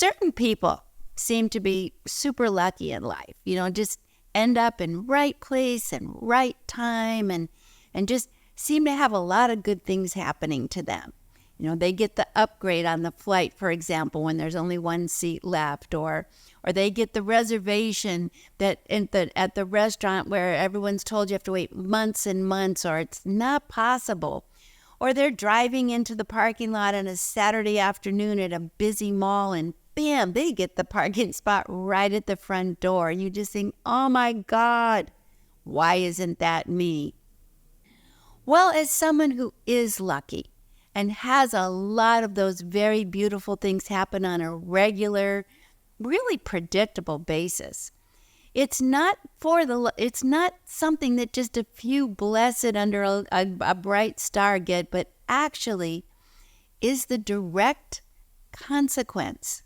certain people seem to be super lucky in life, just end up in right place and right time and just seem to have a lot of good things happening to them. They get the upgrade on the flight, for example, when there's only one seat left, or they get the reservation at the restaurant where everyone's told you have to wait months and months, or it's not possible. Or they're driving into the parking lot on a Saturday afternoon at a busy mall and bam, they get the parking spot right at the front door. And you just think, oh my God, why isn't that me? Well, as someone who is lucky and has a lot of those very beautiful things happen on a regular, really predictable basis, it's not something that just a few blessed under a bright star get, but actually is the direct consequence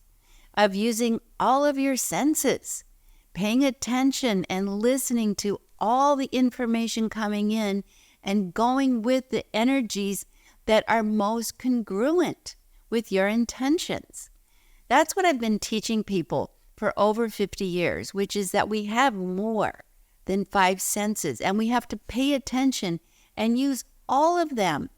of using all of your senses, paying attention and listening to all the information coming in and going with the energies that are most congruent with your intentions. That's what I've been teaching people for over 50 years, which is that we have more than 5 senses, and we have to pay attention and use all of them,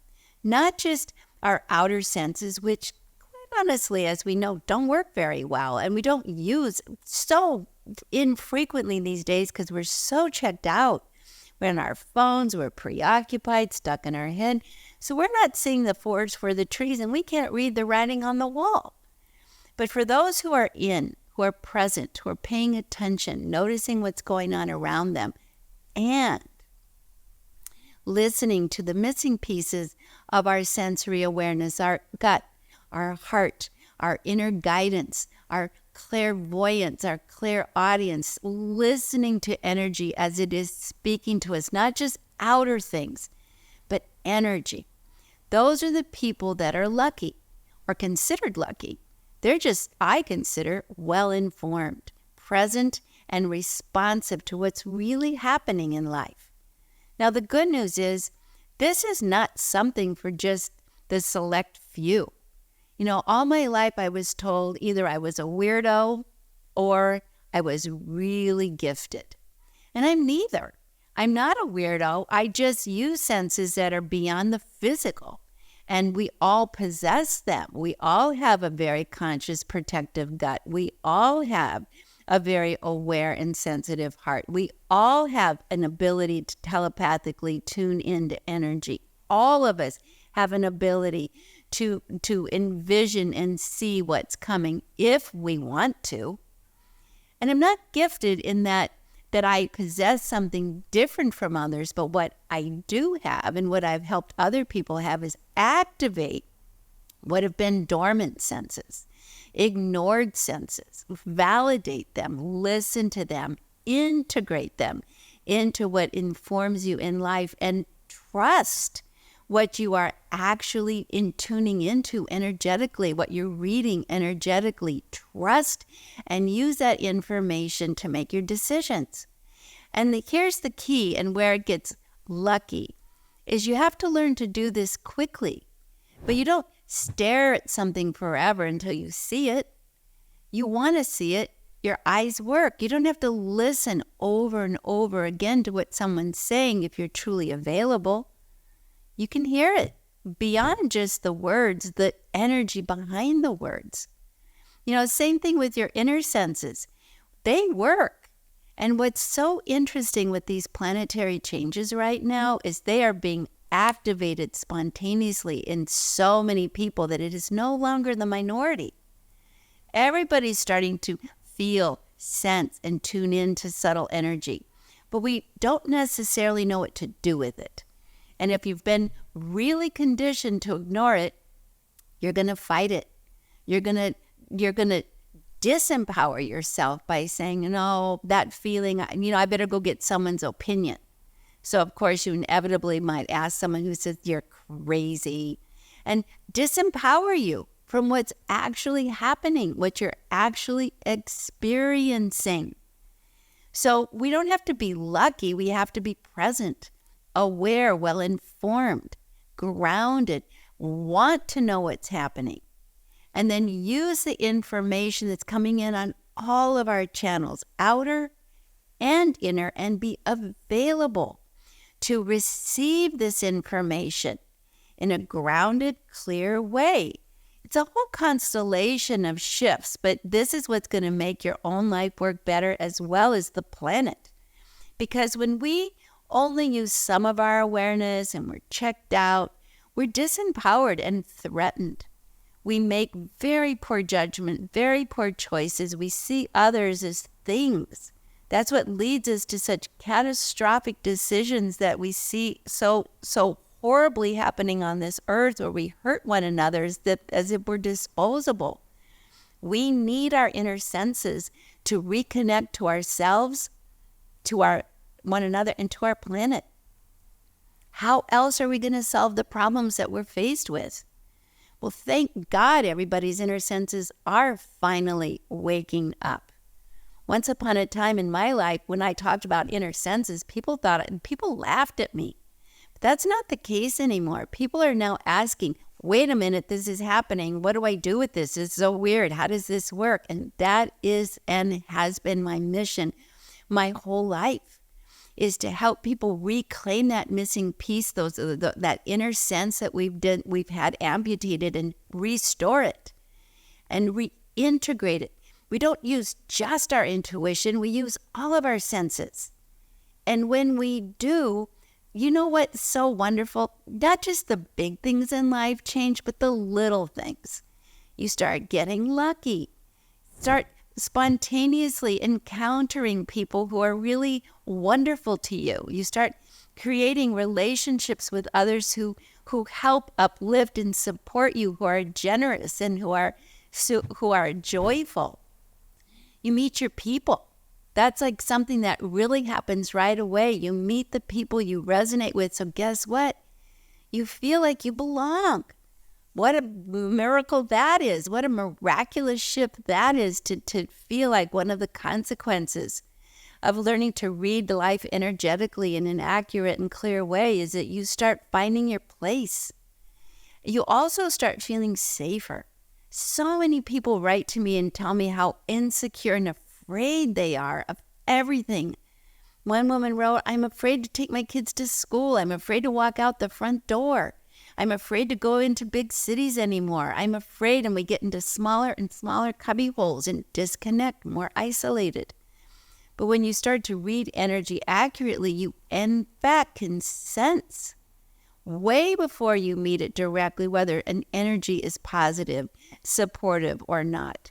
not just our outer senses, which quite honestly, as we know, don't work very well, and we don't use so infrequently these days because we're so checked out. We're on our phones, we're preoccupied, stuck in our head, so we're not seeing the forest for the trees, and we can't read the writing on the wall. But for those who are present, who are paying attention, noticing what's going on around them, and listening to the missing pieces of our sensory awareness, our gut, our heart, our inner guidance, our clairvoyance, our clairaudience, listening to energy as it is speaking to us, not just outer things, but energy. Those are the people that are lucky or considered lucky. They're just, I consider, well-informed, present, and responsive to what's really happening in life. Now, the good news is this is not something for just the select few. All my life I was told either I was a weirdo or I was really gifted. And I'm neither. I'm not a weirdo. I just use senses that are beyond the physical. And we all possess them. We all have a very conscious, protective gut. We all have a very aware and sensitive heart. We all have an ability to telepathically tune into energy. All of us have an ability to envision and see what's coming if we want to. And I'm not gifted in that I possess something different from others, but what I do have and what I've helped other people have is activate what have been dormant senses, ignored senses, validate them, listen to them, integrate them into what informs you in life, and trust what you are actually tuning into energetically, what you're reading energetically. Trust and use that information to make your decisions. And here's the key, and where it gets lucky, is you have to learn to do this quickly. But you don't stare at something forever until you see it. You want to see it. Your eyes work. You don't have to listen over and over again to what someone's saying if you're truly available. You can hear it beyond just the words, the energy behind the words. Same thing with your inner senses. They work. And what's so interesting with these planetary changes right now is they are being activated spontaneously in so many people that it is no longer the minority. Everybody's starting to feel, sense, and tune into subtle energy, but we don't necessarily know what to do with it. And if you've been really conditioned to ignore it, you're going to fight it. You're going to disempower yourself by saying, no, that feeling, I better go get someone's opinion. So, of course, you inevitably might ask someone who says you're crazy and disempower you from what's actually happening, what you're actually experiencing. So we don't have to be lucky. We have to be present, aware, well-informed, grounded, want to know what's happening. and then use the information that's coming in on all of our channels, outer and inner, and be available to receive this information in a grounded, clear way. It's a whole constellation of shifts, but this is what's going to make your own life work better as well as the planet. Because when we only use some of our awareness and we're checked out, we're disempowered and threatened. We make very poor judgment, very poor choices. We see others as things. That's what leads us to such catastrophic decisions that we see so horribly happening on this earth, where we hurt one another as if we're disposable. We need our inner senses to reconnect to ourselves, to our one another, and to our planet. How else are we going to solve the problems that we're faced with? Well, thank God everybody's inner senses are finally waking up. Once upon a time in my life, when I talked about inner senses, people laughed at me. But that's not the case anymore. People are now asking, wait a minute, this is happening. What do I do with this? It's so weird. How does this work? And that is and has been my mission my whole life, is to help people reclaim that missing piece, that inner sense that we've had amputated, and restore it and reintegrate it. We don't use just our intuition, we use all of our senses. And when we do, you know what's so wonderful? Not just the big things in life change, but the little things. You start getting lucky. Start spontaneously encountering people who are really wonderful to you. You start creating relationships with others who help uplift and support you, who are generous and who are joyful. You meet your people. That's like something that really happens right away. You meet the people you resonate with. So guess what? You feel like you belong. What a miracle that is. What a miraculous shift that is to feel like one of the consequences of learning to read life energetically in an accurate and clear way is that you start finding your place. You also start feeling safer. So many people write to me and tell me how insecure and afraid they are of everything. One woman wrote, I'm afraid to take my kids to school. I'm afraid to walk out the front door. I'm afraid to go into big cities anymore. I'm afraid, and we get into smaller and smaller cubby holes and disconnect, more isolated. But when you start to read energy accurately, you in fact can sense way before you meet it directly whether an energy is positive, supportive, or not.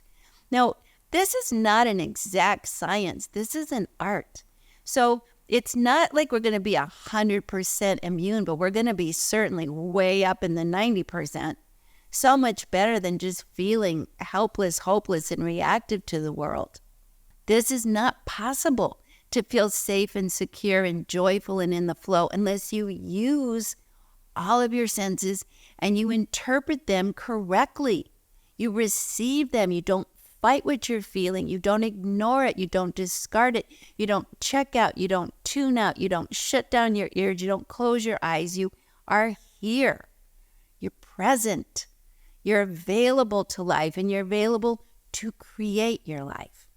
Now, this is not an exact science. This is an art. So it's not like we're going to be 100% immune, but we're going to be certainly way up in the 90%. So much better than just feeling helpless, hopeless, and reactive to the world. This is not possible to feel safe and secure and joyful and in the flow unless you use all of your senses and you interpret them correctly. You receive them. You don't fight what you're feeling. You don't ignore it. You don't discard it. You don't check out. You don't tune out. You don't shut down your ears. You don't close your eyes. You are here. You're present. You're available to life, and you're available to create your life.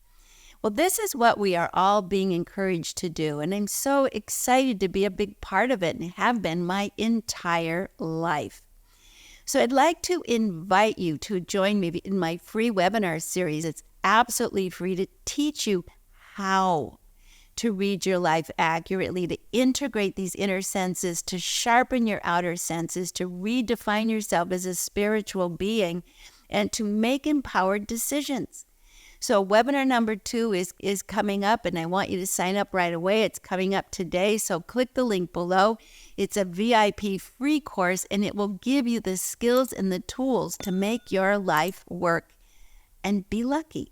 Well, this is what we are all being encouraged to do, and I'm so excited to be a big part of it and have been my entire life. So I'd like to invite you to join me in my free webinar series. It's absolutely free to teach you how to read your life accurately, to integrate these inner senses, to sharpen your outer senses, to redefine yourself as a spiritual being, and to make empowered decisions. So webinar number 2 is coming up, and I want you to sign up right away. It's coming up today, so click the link below. It's a VIP free course, and it will give you the skills and the tools to make your life work and be lucky.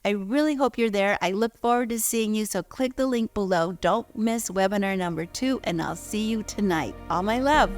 I really hope you're there. I look forward to seeing you, so click the link below. Don't miss webinar number 2, and I'll see you tonight. All my love.